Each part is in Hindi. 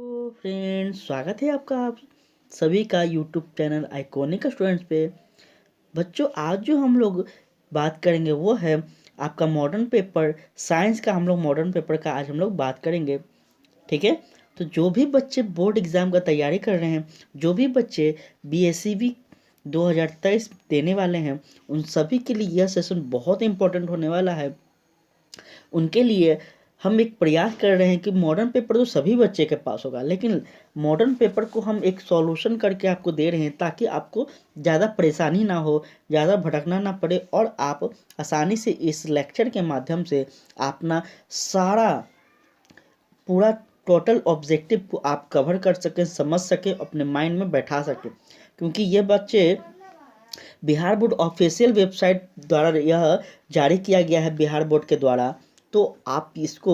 तो फ्रेंड्स, स्वागत है आपका आप सभी का यूट्यूब चैनल आइकॉनिक स्टूडेंट्स पे। बच्चों, आज जो हम लोग बात करेंगे वो है आपका मॉडर्न पेपर साइंस का। हम लोग मॉडर्न पेपर का आज हम लोग बात करेंगे, ठीक है। तो जो भी बच्चे बोर्ड एग्ज़ाम का तैयारी कर रहे हैं, जो भी बच्चे BSCB 2023 देने वाले हैं, उन सभी के लिए यह सेशन बहुत इंपॉर्टेंट होने वाला है। उनके लिए हम एक प्रयास कर रहे हैं कि मॉडर्न पेपर तो सभी बच्चे के पास होगा, लेकिन मॉडर्न पेपर को हम एक सॉल्यूशन करके आपको दे रहे हैं ताकि आपको ज़्यादा परेशानी ना हो, ज़्यादा भटकना ना पड़े और आप आसानी से इस लेक्चर के माध्यम से अपना सारा पूरा टोटल ऑब्जेक्टिव को आप कवर कर सकें, समझ सकें, अपने माइंड में बैठा सकें। क्योंकि ये बच्चे बिहार बोर्ड ऑफिशियल वेबसाइट द्वारा यह जारी किया गया है, बिहार बोर्ड के द्वारा। तो आप इसको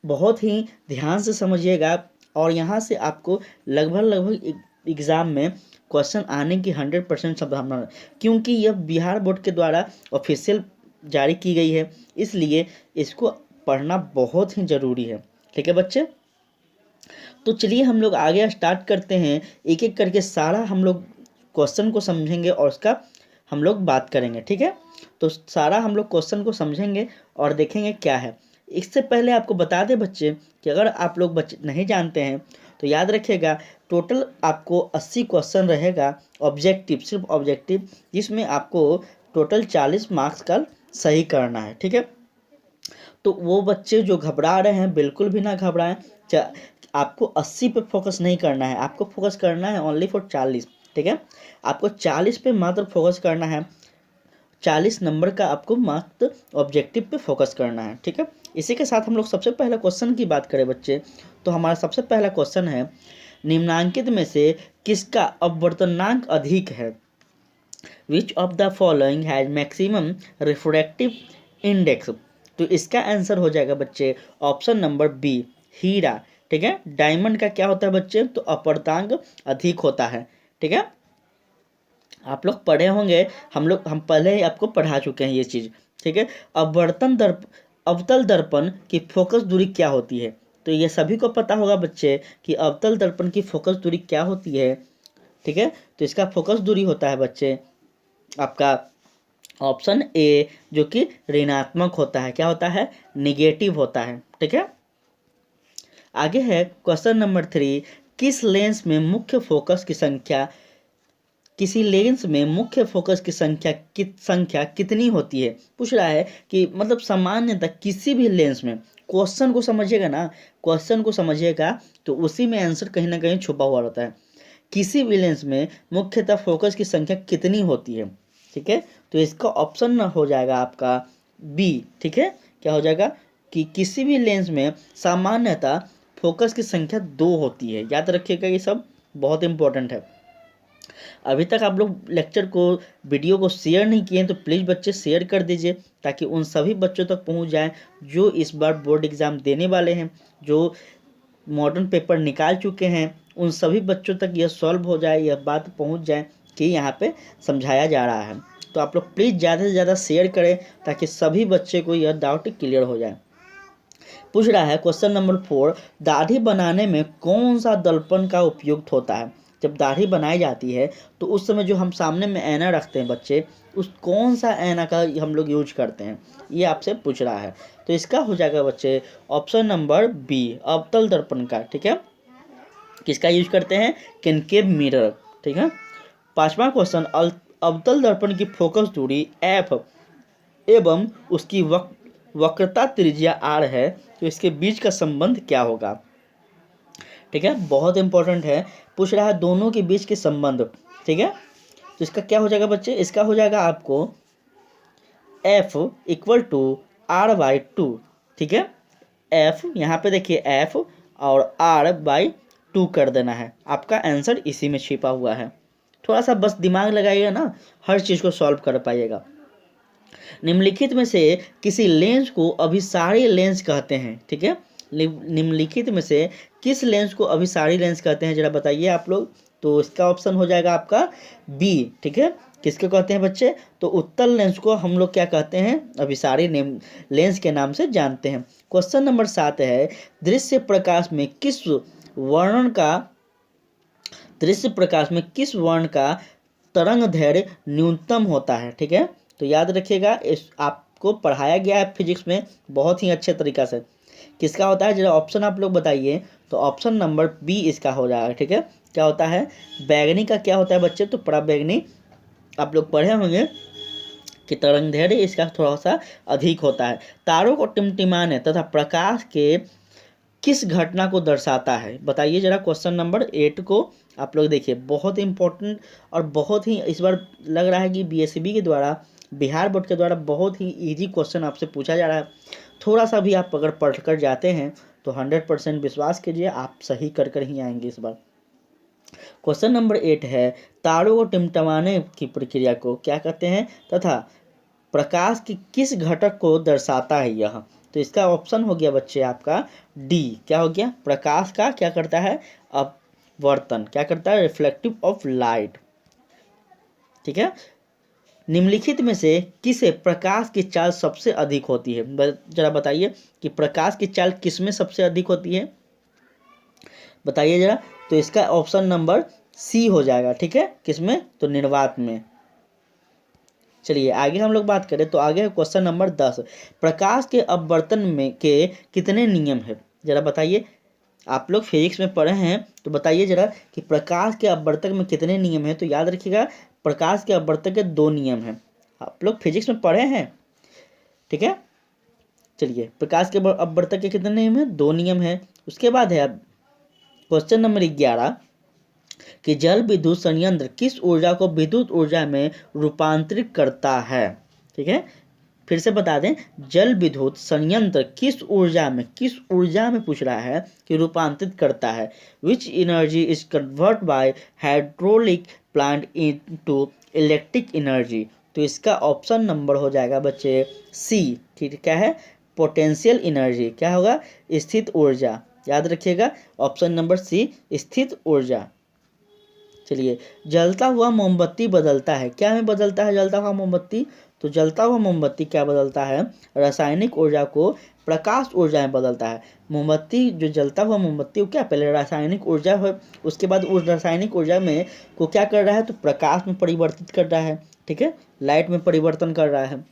बहुत ही ध्यान से समझिएगा और यहाँ से आपको लगभग एग्ज़ाम में क्वेश्चन आने की 100% संभावना है, क्योंकि यह बिहार बोर्ड के द्वारा ऑफिशियल जारी की गई है, इसलिए इसको पढ़ना बहुत ही ज़रूरी है। ठीक है बच्चे, तो चलिए हम लोग आगे स्टार्ट करते हैं। एक एक करके सारा हम लोग क्वेश्चन को समझेंगे और उसका हम लोग बात करेंगे, ठीक है। तो सारा हम लोग क्वेश्चन को समझेंगे और देखेंगे क्या है। इससे पहले आपको बता दें बच्चे कि अगर आप लोग बच्चे नहीं जानते हैं तो याद रखिएगा, टोटल आपको 80 क्वेश्चन रहेगा ऑब्जेक्टिव, सिर्फ ऑब्जेक्टिव, जिसमें आपको टोटल 40 मार्क्स का सही करना है, ठीक है। तो वो बच्चे जो घबरा रहे हैं बिल्कुल भी ना घबराएं। आपको 80 पे फोकस नहीं करना है, आपको फोकस करना है ओनली फॉर 40, ठीक है। आपको 40 पे मात्र फोकस करना है, 40 नंबर का आपको मात्र ऑब्जेक्टिव पे फोकस करना है, ठीक है। इसी के साथ हम लोग सबसे पहला क्वेश्चन की बात करें बच्चे, तो हमारा सबसे पहला क्वेश्चन है, निम्नांकित में से किसका अपवर्तनांक अधिक है? Which of the following has maximum refractive index? तो इसका आंसर हो जाएगा बच्चे ऑप्शन नंबर बी, हीरा, ठीक है। डायमंड का क्या होता है बच्चे? तो अपवर्तनांक अधिक होता है, ठीक है। आप लोग पढ़े होंगे, हम पहले ही आपको पढ़ा चुके हैं ये चीज़, ठीक है। अवतल दर्पण की फोकस दूरी क्या होती है? तो ये सभी को पता होगा बच्चे कि अवतल दर्पण की फोकस दूरी क्या होती है, ठीक है। तो इसका फोकस दूरी होता है बच्चे आपका ऑप्शन ए, जो कि ऋणात्मक होता है। क्या होता है? निगेटिव होता है, ठीक है। आगे है क्वेश्चन नंबर 3, किसी लेंस में मुख्य फोकस की संख्या कितनी होती है? पूछ रहा है कि मतलब सामान्यतः किसी भी लेंस में, क्वेश्चन को समझिएगा ना, क्वेश्चन को समझिएगा तो उसी में आंसर कहीं ना कहीं छुपा हुआ रहता है। किसी भी लेंस में मुख्यतः फोकस की संख्या कितनी होती है, ठीक है। तो इसका ऑप्शन ना हो जाएगा आपका बी, ठीक है। क्या हो जाएगा कि किसी भी लेंस में सामान्यतः फोकस की संख्या 2 होती है। याद रखिएगा, ये सब बहुत इंपॉर्टेंट है। अभी तक आप लोग लेक्चर को, वीडियो को शेयर नहीं किए हैं तो प्लीज़ बच्चे शेयर कर दीजिए, ताकि उन सभी बच्चों तक पहुंच जाए जो इस बार बोर्ड एग्ज़ाम देने वाले हैं, जो मॉडर्न पेपर निकाल चुके हैं। उन सभी बच्चों तक यह सॉल्व हो जाए, यह बात पहुंच जाए कि यहाँ पे समझाया जा रहा है। तो आप लोग प्लीज़ ज़्यादा से ज़्यादा शेयर करें ताकि सभी बच्चे को यह डाउट क्लियर हो जाए। पूछ रहा है क्वेश्चन नंबर 4, दाढ़ी बनाने में कौन सा दर्पण का उपयुक्त होता है? जब दाढ़ी बनाई जाती है तो उस समय जो हम सामने में ऐना रखते हैं बच्चे, उस कौन सा ऐना का हम लोग यूज करते हैं, ये आपसे पूछ रहा है। तो इसका हो जाएगा बच्चे ऑप्शन नंबर बी, अवतल दर्पण का, ठीक है। किसका यूज करते हैं? कनकेव मिरर, ठीक है। 5वां क्वेश्चन, अवतल दर्पण की फोकस दूरी एफ एवं उसकी वक्रता त्रिज्या आर है, तो इसके बीच का संबंध क्या होगा? ठीक है, बहुत इंपॉर्टेंट है। पूछ रहा है दोनों के बीच के संबंध, ठीक है। तो इसका क्या हो जाएगा बच्चे? इसका हो जाएगा आपको F इक्वल टू R/2, ठीक है। F यहाँ पे देखिए F और R/2 कर देना है। आपका आंसर इसी में छिपा हुआ है। थोड़ा सा बस दिमाग लगाइएगा ना, हर चीज़ को सॉल्व कर पाइएगा। निम्नलिखित में से किसी लेंस को अभिसारी लेंस कहते हैं, ठीक है। निम्नलिखित में से किस लेंस को अभिसारी लेंस कहते हैं, जरा बताइए आप लोग। तो इसका ऑप्शन हो जाएगा आपका बी, ठीक है। किसके कहते हैं बच्चे? तो उत्तल लेंस को हम लोग क्या कहते हैं? अभिसारी लेंस के नाम से जानते हैं। क्वेश्चन नंबर 7 है, दृश्य प्रकाश में किस वर्णन का दृश्य प्रकाश में किस वर्ण का तरंग दैर्घ्य न्यूनतम होता है। ठीक है, तो याद रखिएगा, इस आपको पढ़ाया गया है फिजिक्स में बहुत ही अच्छे तरीका से। किसका होता है, जरा ऑप्शन आप लोग बताइए। तो ऑप्शन नंबर बी इसका हो जाएगा। ठीक है, क्या होता है बैगनी का, क्या होता है बच्चे, तो पराबैंगनी आप लोग पढ़े होंगे कि तरंग दैर्घ्य इसका थोड़ा सा अधिक होता है। तारों को टिमटिमाने तथा प्रकाश के किस घटना को दर्शाता है, बताइए जरा। क्वेश्चन नंबर 8 को आप लोग देखिए, बहुत इंपॉर्टेंट और बहुत ही इस बार लग रहा है कि बीएससीबी के द्वारा, बिहार बोर्ड के द्वारा बहुत ही इजी क्वेश्चन आपसे पूछा जा रहा है। थोड़ा सा भी आप अगर पढ़ कर जाते हैं तो 100% विश्वास कीजिए आप सही कर ही आएंगे इस बार। क्वेश्चन नंबर 8 है, तारों को टिमटिमाने की प्रक्रिया को क्या कहते हैं तथा प्रकाश की किस घटक को दर्शाता है यह। तो इसका ऑप्शन हो गया बच्चे आपका डी, क्या हो गया, प्रकाश का क्या करता है, अपवर्तन, क्या करता है, रिफ्लेक्टिव ऑफ लाइट। ठीक है, निम्नलिखित में से किसे प्रकाश की चाल सबसे अधिक होती है, जरा बताइए कि प्रकाश की चाल किस में सबसे अधिक होती है, बताइए जरा। तो इसका ऑप्शन नंबर सी हो जाएगा। ठीक है, किसमें, तो निर्वात में। चलिए आगे हम लोग बात करें तो आगे क्वेश्चन नंबर 10, प्रकाश के अपवर्तन में के कितने नियम है, जरा बताइए। आप लोग फिजिक्स में पढ़े हैं तो बताइए जरा कि प्रकाश के अपवर्तक में कितने नियम हैं। तो याद रखिएगा, प्रकाश के अपवर्तक के 2 नियम हैं। आप लोग फिजिक्स में पढ़े हैं। ठीक है, चलिए, प्रकाश के अपवर्तक के कितने नियम हैं, 2 नियम हैं। उसके बाद है क्वेश्चन नंबर 11 कि जल विद्युत संयंत्र किस ऊर्जा को विद्युत ऊर्जा में रूपांतरित करता है। ठीक है, फिर से बता दें, जल विद्युत संयंत्र किस ऊर्जा में पूछ रहा है कि रूपांतरित करता है। Which energy is convert by hydraulic plant into electric energy. तो इसका ऑप्शन नंबर हो जाएगा बच्चे सी। ठीक है, क्या है, पोटेंशियल एनर्जी, क्या होगा, स्थित ऊर्जा। याद रखिएगा ऑप्शन नंबर सी, स्थित ऊर्जा। चलिए, जलता हुआ मोमबत्ती बदलता है, क्या में बदलता है जलता हुआ मोमबत्ती, तो जलता हुआ मोमबत्ती क्या बदलता है, रासायनिक ऊर्जा को प्रकाश ऊर्जा में बदलता है। मोमबत्ती जो जलता हुआ मोमबत्ती वो क्या पहले रासायनिक ऊर्जा है, उसके बाद उस रासायनिक ऊर्जा में को क्या कर रहा है, तो प्रकाश में परिवर्तित कर रहा है। ठीक है, लाइट में परिवर्तन कर रहा है।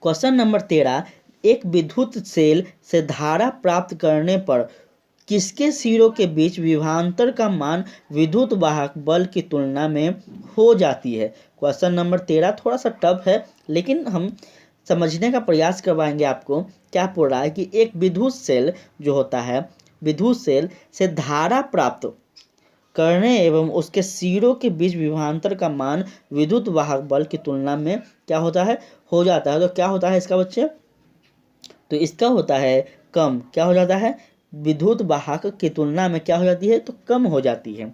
क्वेश्चन नंबर 13, एक विद्युत सेल से धारा प्राप्त करने पर किसके सिरों के बीच विभवांतर का मान विद्युत वाहक बल की तुलना में हो जाती है। क्वेश्चन नंबर 13 थोड़ा सा टफ है लेकिन हम समझने का प्रयास करवाएंगे आपको। क्या बोल रहा है कि एक विद्युत सेल जो होता है, विद्युत सेल से धारा प्राप्त करने एवं उसके सिरों के बीच विभवांतर का मान विद्युत वाहक बल की तुलना में क्या होता है, हो जाता है। तो क्या होता है इसका बच्चे, तो इसका होता है कम, क्या हो जाता है, विद्युत वाहक की तुलना में क्या हो जाती है, तो कम हो जाती है।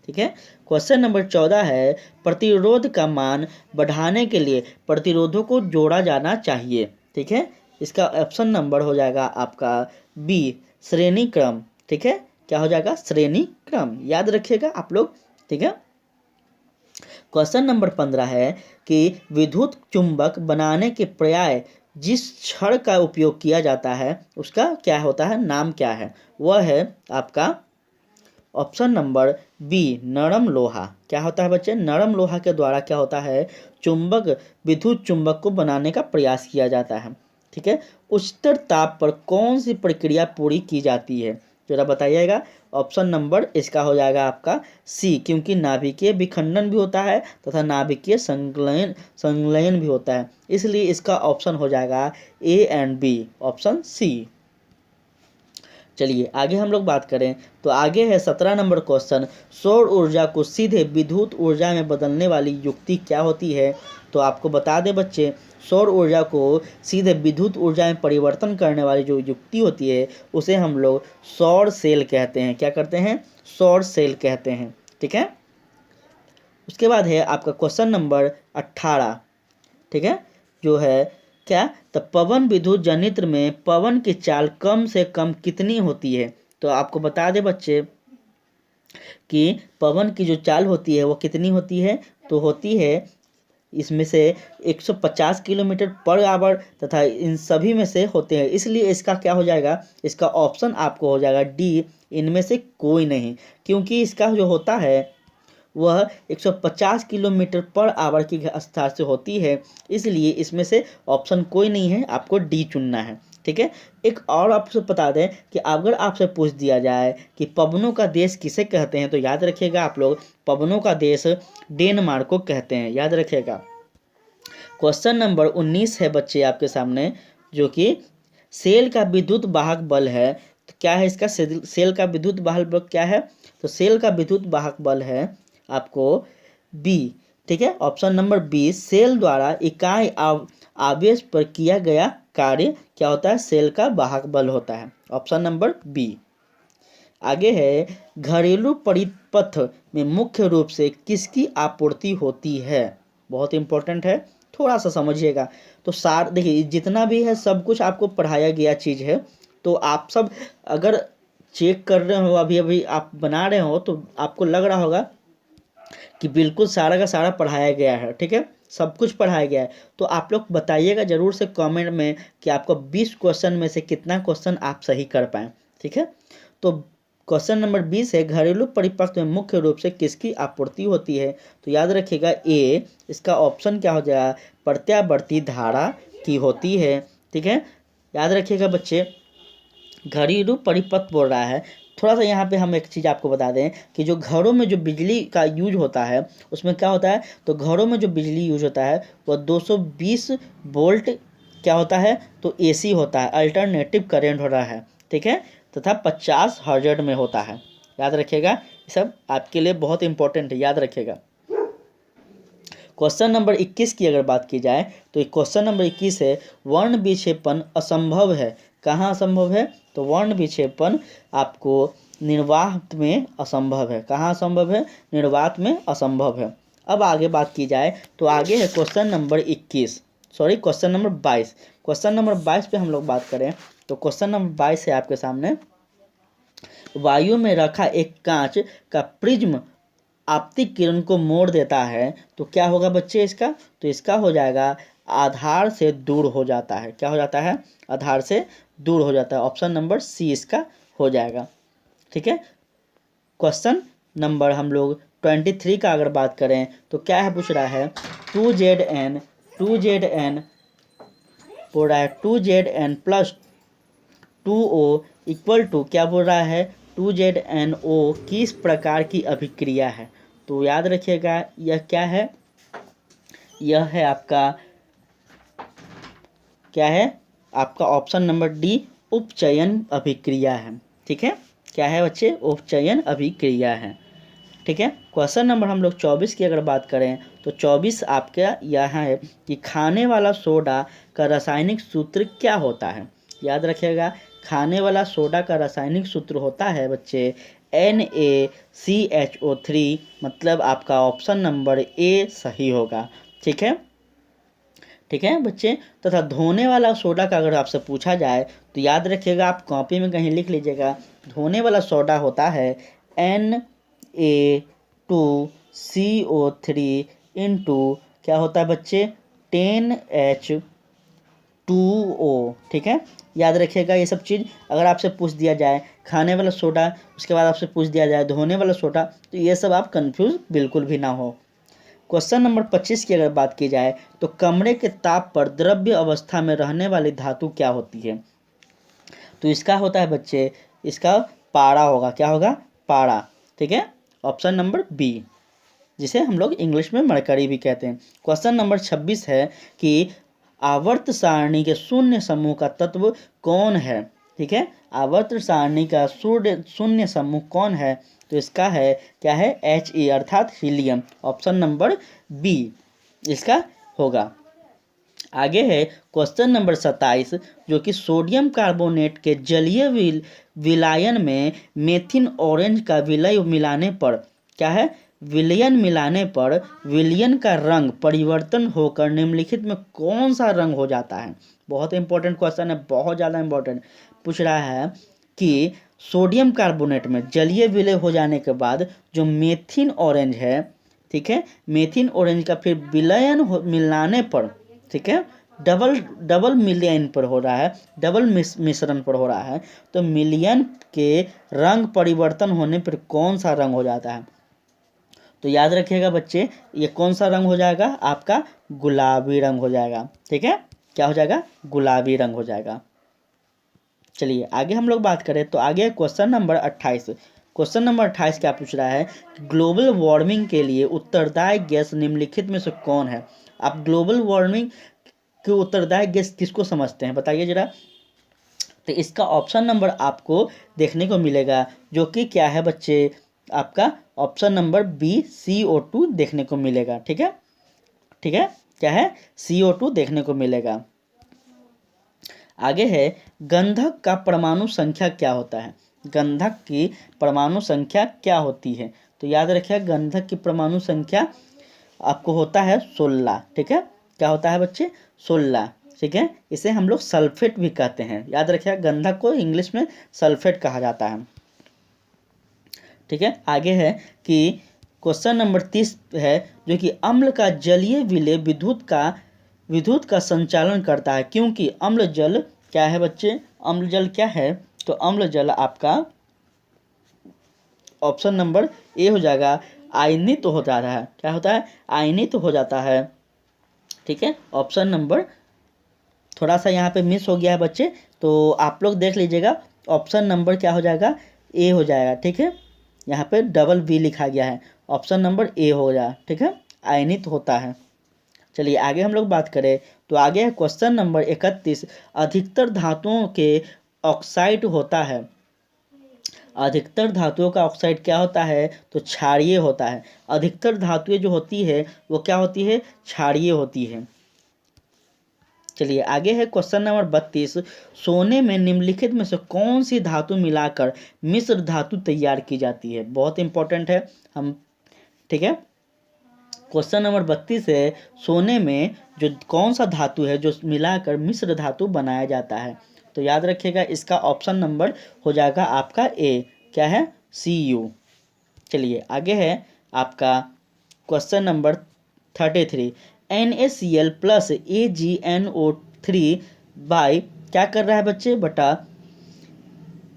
ठीक है, क्वेश्चन नंबर 14 है, प्रतिरोध का मान बढ़ाने के लिए प्रतिरोधों को जोड़ा जाना चाहिए। ठीक है, इसका ऑप्शन नंबर हो जाएगा आपका बी, श्रेणी क्रम। ठीक है, क्या हो जाएगा, श्रेणी क्रम, याद रखिएगा आप लोग। ठीक है, क्वेश्चन नंबर 15 है कि विद्युत चुंबक बनाने के पर्याय जिस छड़ का उपयोग किया जाता है उसका क्या होता है, नाम क्या है, वह है आपका ऑप्शन नंबर बी, नरम लोहा। क्या होता है बच्चे, नरम लोहा के द्वारा क्या होता है, चुंबक विद्युत चुंबक को बनाने का प्रयास किया जाता है। ठीक है, उच्चतर ताप पर कौन सी प्रक्रिया पूरी की जाती है, जरा बताइएगा। ऑप्शन नंबर इसका हो जाएगा आपका सी, क्योंकि नाभिकीय विखंडन भी होता है तथा नाभिकीय संलयन भी होता है, इसलिए इसका ऑप्शन हो जाएगा A and B, option C. चलिए आगे हम लोग बात करें तो आगे है 17 नंबर क्वेश्चन, सौर ऊर्जा को सीधे विद्युत ऊर्जा में बदलने वाली युक्ति क्या होती है। तो आपको बता दें बच्चे, सौर ऊर्जा को सीधे विद्युत ऊर्जा में परिवर्तन करने वाली जो युक्ति होती है उसे हम लोग सौर सेल कहते हैं। क्या करते हैं, सौर सेल कहते हैं। ठीक है, उसके बाद है आपका क्वेश्चन नंबर 18। ठीक है, जो है क्या, तो पवन विद्युत जनित्र में पवन की चाल कम से कम कितनी होती है। तो आपको बता दें बच्चे कि पवन की जो चाल होती है वो कितनी होती है, तो होती है इसमें से 150 किलोमीटर पर आवर तथा इन सभी में से होते हैं, इसलिए इसका क्या हो जाएगा, इसका ऑप्शन आपको हो जाएगा डी, इनमें से कोई नहीं, क्योंकि इसका जो होता है वह 150 किलोमीटर पर आवर की रफ्तार से होती है, इसलिए इसमें से ऑप्शन कोई नहीं है, आपको डी चुनना है। ठीक है। एक और आपसे बता दें कि अगर आपसे पूछ दिया जाए कि पवनों का देश किसे कहते हैं, तो याद रखिएगा आप लोग, पवनों का देश डेनमार्क को कहते हैं, याद रखिएगा। क्वेश्चन नंबर 19 है बच्चे आपके सामने, जो कि सेल का विद्युत वाहक बल है। तो क्या है इसका, सेल का विद्युत वाहक बल क्या है, तो सेल का विद्युत वाहक बल है आपको बी। ठीक है, ऑप्शन नंबर बी, सेल द्वारा इकाई आवेश पर किया गया कार्य क्या होता है, सेल का वाहक बल होता है, ऑप्शन नंबर बी। आगे है, घरेलू परिपथ में मुख्य रूप से किसकी आपूर्ति होती है, बहुत इंपॉर्टेंट है, थोड़ा सा समझिएगा। तो देखिए जितना भी है सब कुछ आपको पढ़ाया गया चीज़ है, तो आप सब अगर चेक कर रहे हो, अभी अभी आप बना रहे हो, तो आपको लग रहा होगा कि बिल्कुल सारा का सारा पढ़ाया गया है। ठीक है, सब कुछ पढ़ाया गया है। तो आप लोग बताइएगा ज़रूर से कमेंट में कि आपको 20 क्वेश्चन में से कितना क्वेश्चन आप सही कर पाएँ। ठीक है, तो क्वेश्चन नंबर 20 है, घरेलू परिपथ में मुख्य रूप से किसकी आपूर्ति होती है, तो याद रखिएगा ए, इसका ऑप्शन क्या हो जाएगा, प्रत्यावर्ती धारा की होती है। ठीक है, याद रखिएगा बच्चे, घरेलू परिपथ बोल रहा है। थोड़ा सा यहाँ पे हम एक चीज़ आपको बता दें कि जो घरों में जो बिजली का यूज होता है उसमें क्या होता है, तो घरों में जो बिजली यूज होता है वह 220 वोल्ट क्या होता है, तो एसी होता है, अल्टरनेटिव करंट हो रहा है। ठीक है, तथा 50 हर्ट्ज में होता है, याद रखिएगा, ये सब आपके लिए बहुत इंपॉर्टेंट है, याद रखिएगा। क्वेश्चन नंबर 21 की अगर बात की जाए तो क्वेश्चन नंबर 21 है, वर्ण विक्षेपण असंभव है, कहाँ असंभव है, तो वर्ण विक्षेपण आपको निर्वात में असंभव है, कहाँ असंभव है, निर्वात में असंभव है। अब आगे बात की जाए तो आगे है question number 22 question number 22। Question number 22 पे हम लोग बात करें तो क्वेश्चन नंबर 22 है आपके सामने, वायु में रखा एक कांच का प्रिज्म आपतित किरण को मोड़ देता है, तो क्या होगा बच्चे इसका, तो इसका हो जाएगा आधार से दूर हो जाता है, क्या हो जाता है, आधार से दूर हो जाता है, ऑप्शन नंबर सी इसका हो जाएगा। ठीक है, क्वेश्चन नंबर हम लोग 23 का अगर बात करें तो क्या है, पूछ रहा है 2Zn बोल रहा है 2Zn plus 2O equal to क्या बोल रहा है, 2ZnO किस प्रकार की अभिक्रिया है, तो याद रखिएगा यह क्या है, यह है आपका क्या है, आपका ऑप्शन नंबर डी, उपचयन अभिक्रिया है। ठीक है, क्या है बच्चे, उपचयन अभिक्रिया है। ठीक है, क्वेश्चन नंबर हम लोग 24 की अगर बात करें तो 24 आपका यहाँ है कि खाने वाला सोडा का रासायनिक सूत्र क्या होता है, याद रखिएगा, खाने वाला सोडा का रासायनिक सूत्र होता है बच्चे NaCHO3, मतलब आपका ऑप्शन नंबर ए सही होगा। ठीक है, ठीक है बच्चे, तथा धोने वाला सोडा का अगर आपसे पूछा जाए तो याद रखिएगा, आप कॉपी में कहीं लिख लीजिएगा, धोने वाला सोडा होता है Na2CO3 इंटू क्या होता है बच्चे 10H2O। ठीक है, याद रखिएगा ये सब चीज़, अगर आपसे पूछ दिया जाए खाने वाला सोडा, उसके बाद आपसे पूछ दिया जाए धोने वाला सोडा, तो ये सब आप कंफ्यूज बिल्कुल भी ना हो। क्वेश्चन नंबर 25 की अगर बात की जाए तो कमरे के ताप पर द्रव्य अवस्था में रहने वाली धातु क्या होती है, तो इसका होता है बच्चे, इसका पारा होगा, क्या होगा, पारा। ठीक है, ऑप्शन नंबर बी, जिसे हम लोग इंग्लिश में मरकरी भी कहते हैं। क्वेश्चन नंबर 26 है कि आवर्त सारणी के शून्य समूह का तत्व कौन है। ठीक है, आवर्त सारणी का शून्य समूह कौन है, तो इसका है क्या है, He अर्थात हीलियम, ऑप्शन नंबर बी इसका होगा। आगे है क्वेश्चन नंबर 27, जो कि सोडियम कार्बोनेट के जलीय विलायन में मेथिन ऑरेंज का विलय मिलाने पर क्या है, विलयन मिलाने पर विलयन का रंग परिवर्तन होकर निम्नलिखित में कौन सा रंग हो जाता है, बहुत इंपॉर्टेंट क्वेश्चन है, बहुत ज़्यादा इंपॉर्टेंट। पूछ रहा है कि सोडियम कार्बोनेट में जलीय विलय हो जाने के बाद जो मेथिन ऑरेंज है, ठीक है, मेथिन ऑरेंज का फिर विलयन मिलाने पर, ठीक है, डबल मिलियन पर हो रहा है, डबल मिश्रण पर हो रहा है, तो मिलियन के रंग परिवर्तन होने पर कौन सा रंग हो जाता है? तो याद रखिएगा बच्चे, ये कौन सा रंग हो जाएगा? आपका गुलाबी रंग हो जाएगा। ठीक है, क्या हो जाएगा? गुलाबी रंग हो जाएगा। चलिए आगे हम लोग बात करें तो आगे क्वेश्चन नंबर 28। क्वेश्चन नंबर 28 क्या पूछ रहा है? ग्लोबल वार्मिंग के लिए उत्तरदायी गैस निम्नलिखित में से कौन है? आप ग्लोबल वार्मिंग के उत्तरदायी गैस किसको समझते हैं, बताइए जरा। तो इसका ऑप्शन नंबर आपको देखने को मिलेगा, जो कि क्या है बच्चे? आपका ऑप्शन नंबर बी CO2 देखने को मिलेगा। ठीक है, ठीक है, क्या है? CO2 देखने को मिलेगा। आगे है, गंधक का परमाणु संख्या क्या होता है? गंधक की परमाणु संख्या क्या होती है? तो याद रखिए, गंधक की परमाणु संख्या आपको होता है 16। ठीक है, क्या होता है बच्चे? 16। ठीक है, इसे हम लोग सल्फेट भी कहते हैं। याद रखिए, गंधक को इंग्लिश में सल्फेट कहा जाता है। ठीक है, आगे है कि क्वेश्चन नंबर 30 है, जो कि अम्ल का जलीय विलय विद्युत का संचालन करता है, क्योंकि अम्ल जल क्या है बच्चे? अम्ल जल क्या है? तो अम्ल जल आपका ऑप्शन नंबर ए हो जाएगा, आयनित तो हो जाता है। क्या होता है? आयनित तो हो जाता है। ठीक है, ऑप्शन नंबर थोड़ा सा यहाँ पे मिस हो गया है बच्चे, तो आप लोग देख लीजिएगा। ऑप्शन नंबर क्या हो जाएगा? ए हो जाएगा। ठीक है, यहाँ पे डबल बी लिखा गया है, ऑप्शन नंबर ए हो जाए। ठीक है, आयनित होता है। चलिए आगे हम लोग बात करें तो आगे है क्वेश्चन नंबर 31। अधिकतर धातुओं के ऑक्साइड होता है। अधिकतर धातुओं का ऑक्साइड क्या होता है? तो क्षारीय होता है। अधिकतर धातुएं जो होती है वो क्या होती है? क्षारीय होती है। चलिए आगे है क्वेश्चन नंबर 32। सोने में निम्नलिखित में से कौन सी धातु मिलाकर मिश्र धातु तैयार की जाती है? बहुत इंपॉर्टेंट है हम। ठीक है, क्वेश्चन नंबर 32 है, सोने में जो कौन सा धातु है जो मिलाकर मिश्र धातु बनाया जाता है? तो याद रखिएगा, इसका ऑप्शन नंबर हो जाएगा आपका ए। क्या है? Cu। चलिए आगे है आपका question number 33। NaCl plus AgNO3 by क्या कर रहा है बच्चे? बटा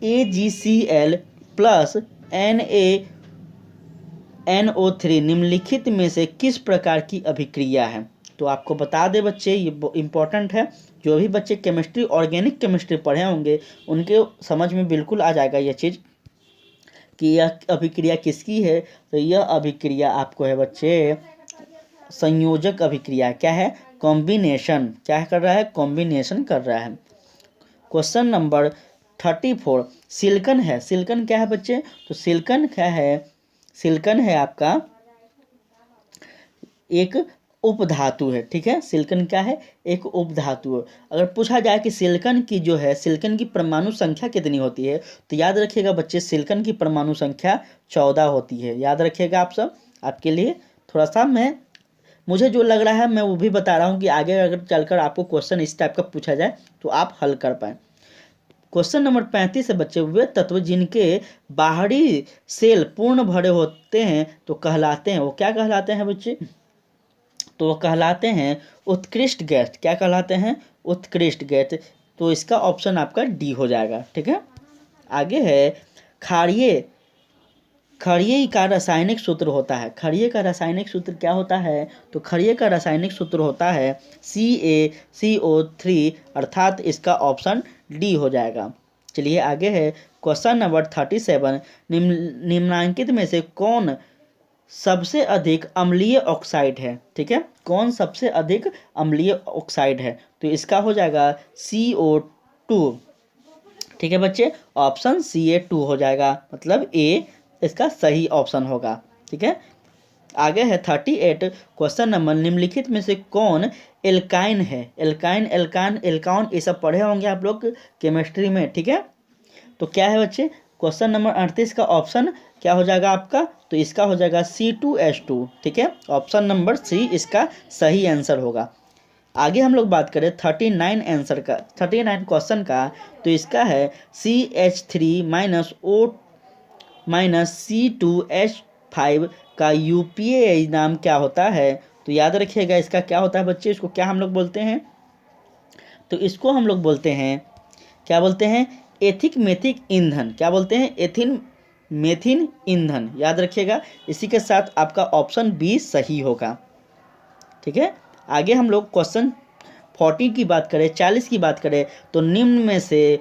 AgCl प्लस NaNO3 निम्नलिखित में से किस प्रकार की अभिक्रिया है? तो आपको बता दें बच्चे, ये इम्पोर्टेंट है। जो भी बच्चे केमिस्ट्री, ऑर्गेनिक केमिस्ट्री पढ़े होंगे उनके समझ में बिल्कुल आ जाएगा ये चीज़ कि यह अभिक्रिया किसकी है। तो यह अभिक्रिया आपको है बच्चे संयोजक अभिक्रिया। क्या है? कॉम्बिनेशन। क्या कर रहा है? कॉम्बिनेशन कर रहा है। Question number 34। सिलिकॉन है। सिलिकॉन क्या है बच्चे? तो सिलिकॉन क्या है? सिलिकॉन है आपका एक उपधातु है। ठीक है, सिलिकॉन क्या है? एक उपधातु है। अगर पूछा जाए कि सिलिकॉन की जो है, सिलिकॉन की परमाणु संख्या कितनी होती है, तो याद रखिएगा बच्चे, सिलिकॉन की परमाणु संख्या 14 होती है। याद रखिएगा आप सब। आपके लिए थोड़ा सा मुझे जो लग रहा है मैं वो भी बता रहा हूँ कि आगे अगर चलकर आपको क्वेश्चन इस टाइप का पूछा जाए तो आप हल कर पाएँ। क्वेश्चन नंबर 35 है बच्चे, वे तत्व जिनके बाहरी सेल पूर्ण भरे होते हैं तो कहलाते हैं, वो क्या कहलाते हैं बच्चे? तो वो कहलाते हैं उत्कृष्ट गैस। क्या कहलाते हैं? उत्कृष्ट गैस। तो इसका ऑप्शन आपका डी हो जाएगा। ठीक है, आगे है क्षारीय। क्षारीय का रासायनिक सूत्र होता है। क्षारीय का रासायनिक सूत्र क्या होता है? तो क्षारीय का रासायनिक सूत्र होता है CaCO3, अर्थात इसका ऑप्शन डी हो जाएगा। चलिए आगे है क्वेश्चन नंबर 37। निम्नांकित में से कौन सबसे अधिक अम्लीय ऑक्साइड है? ठीक है, कौन सबसे अधिक अम्लीय ऑक्साइड है? तो इसका हो जाएगा CO2। ठीक है बच्चे, ऑप्शन Ca2 हो जाएगा, मतलब ए इसका सही ऑप्शन होगा। ठीक है, आगे है 38 क्वेश्चन नंबर, निम्नलिखित में से कौन एल्काइन है? एल्काइन, एल्कान, एल्कान ये सब पढ़े होंगे आप लोग केमिस्ट्री में। ठीक है, तो क्या है बच्चे? क्वेश्चन नंबर 38 का ऑप्शन क्या हो जाएगा आपका? तो इसका हो जाएगा C2H2। ठीक है, ऑप्शन नंबर सी इसका सही आंसर होगा। आगे हम लोग बात करें 39 आंसर का, 39 क्वेश्चन का, तो इसका है CH3 - O - C2H5 का यूपीए नाम क्या होता है? तो याद रखिएगा इसका क्या होता है बच्चे, इसको क्या हम लोग बोलते हैं? तो इसको हम लोग बोलते हैं, क्या बोलते हैं? एथिक मेथिक ईंधन। क्या बोलते हैं? एथिन मेथिन ईंधन। याद रखिएगा। इसी के साथ आपका ऑप्शन बी सही होगा। ठीक है, आगे हम लोग क्वेश्चन 40 की बात करें, 40 की बात करें, तो निम्न में से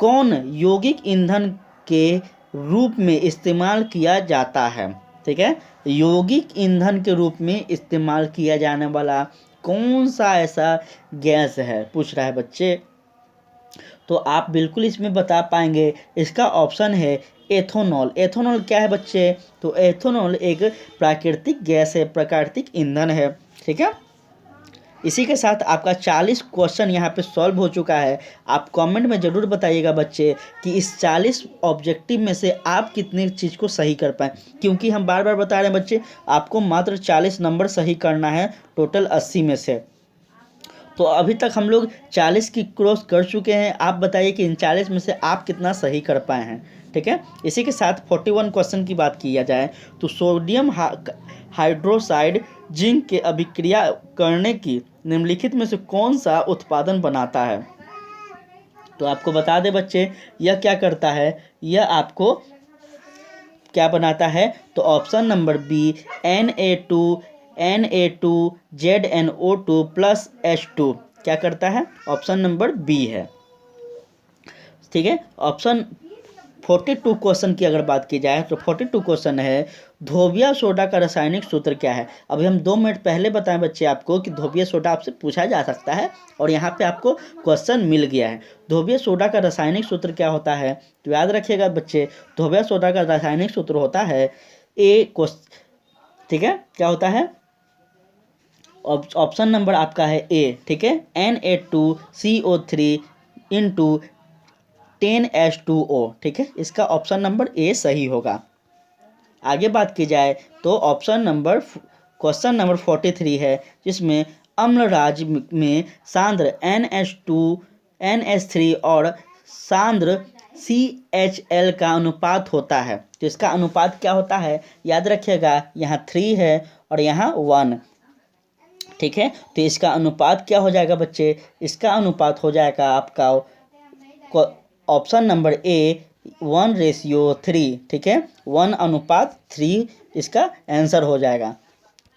कौन यौगिक ईंधन के रूप में इस्तेमाल किया जाता है? ठीक है, यौगिक ईंधन के रूप में इस्तेमाल किया जाने वाला कौन सा ऐसा गैस है, पूछ रहा है बच्चे। तो आप बिल्कुल इसमें बता पाएंगे। इसका ऑप्शन है एथोनॉल। एथोनॉल क्या है बच्चे? तो एथोनॉल एक प्राकृतिक गैस है, प्राकृतिक ईंधन है। ठीक है, इसी के साथ आपका 40 क्वेश्चन यहाँ पे सॉल्व हो चुका है। आप कमेंट में ज़रूर बताइएगा बच्चे कि इस 40 ऑब्जेक्टिव में से आप कितनी चीज़ को सही कर पाएँ, क्योंकि हम बार बार बता रहे हैं बच्चे आपको मात्र 40 नंबर सही करना है टोटल 80 में से। तो अभी तक हम लोग 40 की क्रॉस कर चुके हैं। आप बताइए कि इन 40 में से आप कितना सही कर पाए हैं। ठीक है, इसी के साथ 41 क्वेश्चन की बात किया जाए तो सोडियम हाइड्रोक्साइड जिंक के अभिक्रिया करने की निम्नलिखित में से कौन सा उत्पादन बनाता है? तो आपको बता दें बच्चे, यह क्या करता है, यह आपको क्या बनाता है? तो option number B Na2ZNO2 plus H2 क्या करता है? ऑप्शन नंबर बी है। ठीक है, ऑप्शन 42 क्वेश्चन की अगर बात की जाए तो 42 क्वेश्चन है धोबिया सोडा का रासायनिक सूत्र क्या है? अभी हम 2 मिनट पहले बताएं बच्चे आपको कि धोबिया सोडा आपसे पूछा जा सकता है और यहाँ पे आपको क्वेश्चन मिल गया है। धोबिया सोडा का रासायनिक सूत्र क्या होता है? तो याद रखिएगा बच्चे, धोबिया सोडा का रासायनिक सूत्र होता है ठीक है, क्या होता है? ऑप्शन नंबर आपका है ए। ठीक है, Na2CO3 इंटू 10H2O। ठीक है, इसका ऑप्शन नंबर ए सही होगा। आगे बात की जाए तो क्वेश्चन नंबर 43 है, जिसमें अम्ल राज्य में सांद्र NH3 और सांद्र CHL का अनुपात होता है। तो इसका अनुपात क्या होता है? याद रखिएगा, यहाँ 3 है और यहाँ 1। ठीक है, तो इसका अनुपात क्या हो जाएगा बच्चे? इसका अनुपात हो जाएगा आपका ऑप्शन नंबर ए 1:3। ठीक है, 1:3 इसका आंसर हो जाएगा।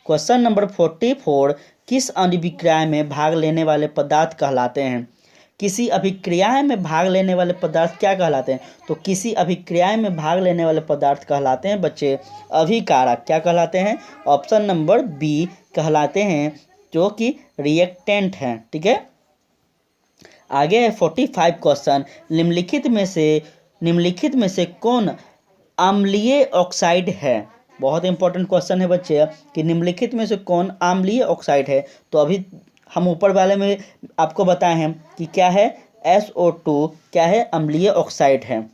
क्वेश्चन नंबर 44 किस अभिक्रिया में भाग लेने वाले पदार्थ कहलाते हैं? किसी अभिक्रिया में भाग लेने वाले पदार्थ क्या कहलाते हैं? तो किसी अभिक्रिया में भाग लेने वाले पदार्थ कहलाते हैं बच्चे अभिकारक। क्या कहलाते हैं? ऑप्शन नंबर बी कहलाते हैं, जो कि रिएक्टेंट हैं। ठीक है, आगे है 45 क्वेश्चन, निम्नलिखित में से कौन अम्लीय ऑक्साइड है? बहुत इंपॉर्टेंट क्वेश्चन है बच्चे कि निम्नलिखित में से कौन अम्लीय ऑक्साइड है। तो अभी हम ऊपर वाले में आपको बताए हैं कि क्या है, SO2 क्या है, अम्लीय ऑक्साइड है।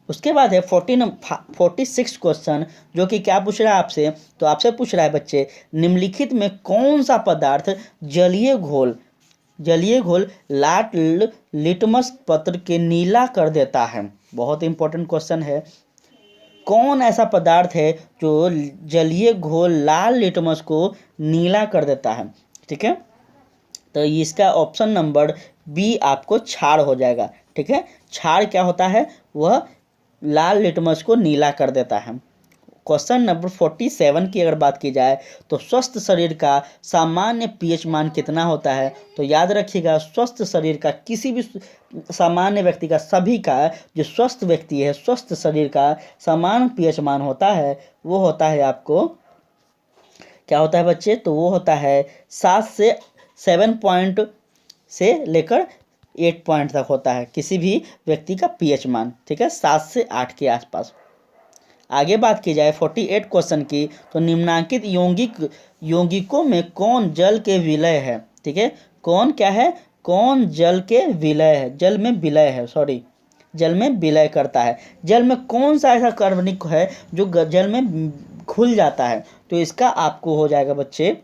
उसके बाद है 46 क्वेश्चन, जो कि क्या पूछ रहा है आपसे? तो आपसे पूछ रहा है बच्चे निम्नलिखित में कौन सा पदार्थ जलीय घोल लाल लिटमस पत्र के नीला कर देता है? बहुत इंपॉर्टेंट क्वेश्चन है। कौन ऐसा पदार्थ है जो जलीय घोल लाल लिटमस को नीला कर देता है? ठीक है, तो इसका ऑप्शन नंबर बी आपको क्षार हो जाएगा। ठीक है, क्षार क्या होता है? वह लाल लिटमस को नीला कर देता है। क्वेश्चन नंबर 47 की अगर बात की जाए तो स्वस्थ शरीर का सामान्य पीएच मान कितना होता है? तो याद रखिएगा, स्वस्थ शरीर का किसी भी सामान्य व्यक्ति का, सभी का जो स्वस्थ व्यक्ति है, स्वस्थ शरीर का सामान्य पीएच मान होता है, वो होता है आपको क्या होता है बच्चे? तो वो होता है 7 से 7 पॉइंट से लेकर 8 पॉइंट तक होता है किसी भी व्यक्ति का पीएच मान। ठीक है, 7 से 8 के आसपास। आगे बात की जाए 48 क्वेश्चन की, तो निम्नांकित यौगिकों में कौन जल के विलय है? ठीक है, कौन क्या है? कौन जल के विलय है, जल में विलय है, सॉरी, जल में विलय करता है। जल में कौन सा ऐसा कार्बनिक है जो जल में घुल जाता है? तो इसका आपको हो जाएगा बच्चे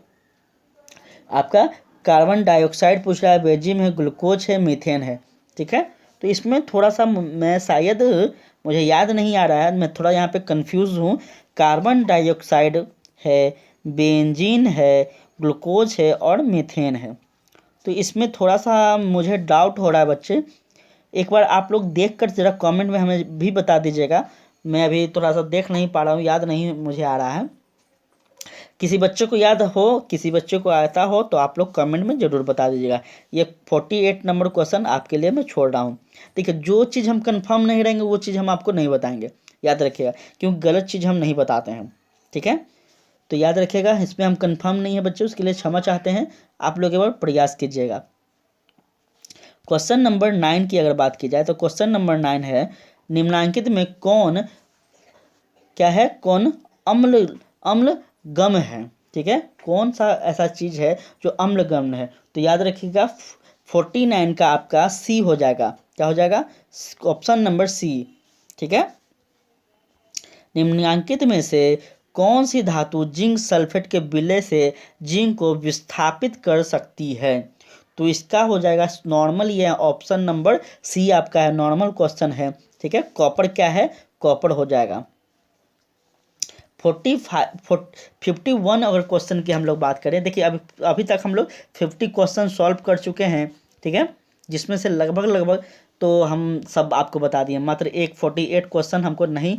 आपका कार्बन डाइऑक्साइड पूछ रहा है, बेंजीन है, ग्लूकोज है, मीथेन है। ठीक है, तो इसमें थोड़ा सा मैं शायद मुझे याद नहीं आ रहा है, मैं थोड़ा यहाँ पे कंफ्यूज हूँ। कार्बन डाइऑक्साइड है, बेंजीन है, ग्लूकोज है और मीथेन है। तो इसमें थोड़ा सा मुझे डाउट हो रहा है बच्चे। एक बार आप लोग देख कर ज़रा कॉमेंट में हमें भी बता दीजिएगा। मैं अभी थोड़ा सा देख नहीं पा रहा हूँ, याद नहीं मुझे आ रहा है। किसी बच्चे को याद हो, किसी बच्चे को आता हो तो आप लोग कमेंट में ज़रूर बता दीजिएगा। ये 48 नंबर क्वेश्चन आपके लिए मैं छोड़ रहा हूँ। देखिए, जो चीज़ हम कंफर्म नहीं रहेंगे वो चीज़ हम आपको नहीं बताएंगे, याद रखिएगा, क्योंकि गलत चीज़ हम नहीं बताते हैं। ठीक है, तो याद रखिएगा, इसमें हम कंफर्म नहीं है बच्चे, उसके लिए क्षमा चाहते हैं। आप लोग एक बार प्रयास कीजिएगा। क्वेश्चन नंबर 9 की अगर बात की जाए तो क्वेश्चन नंबर 9 है, निम्नांकित में कौन क्या है, कौन अम्ल अम्ल गम है। ठीक है, कौन सा ऐसा चीज है जो अम्ल गम है। तो याद रखिएगा 49 का आपका सी हो जाएगा। क्या हो जाएगा, ऑप्शन नंबर सी। ठीक है, निम्नांकित में से कौन सी धातु जिंक सल्फेट के विलय से जिंक को विस्थापित कर सकती है। तो इसका हो जाएगा नॉर्मल, ये ऑप्शन नंबर सी आपका है, नॉर्मल क्वेश्चन है। ठीक है, कॉपर क्या है, कॉपर हो जाएगा। 51 अगर क्वेश्चन की हम लोग बात करें, देखिए अभी तक हम लोग 50 क्वेश्चन सॉल्व कर चुके हैं। ठीक है, जिसमें से लगभग तो हम सब आपको बता दिए, मात्र एक 48 क्वेश्चन हमको नहीं,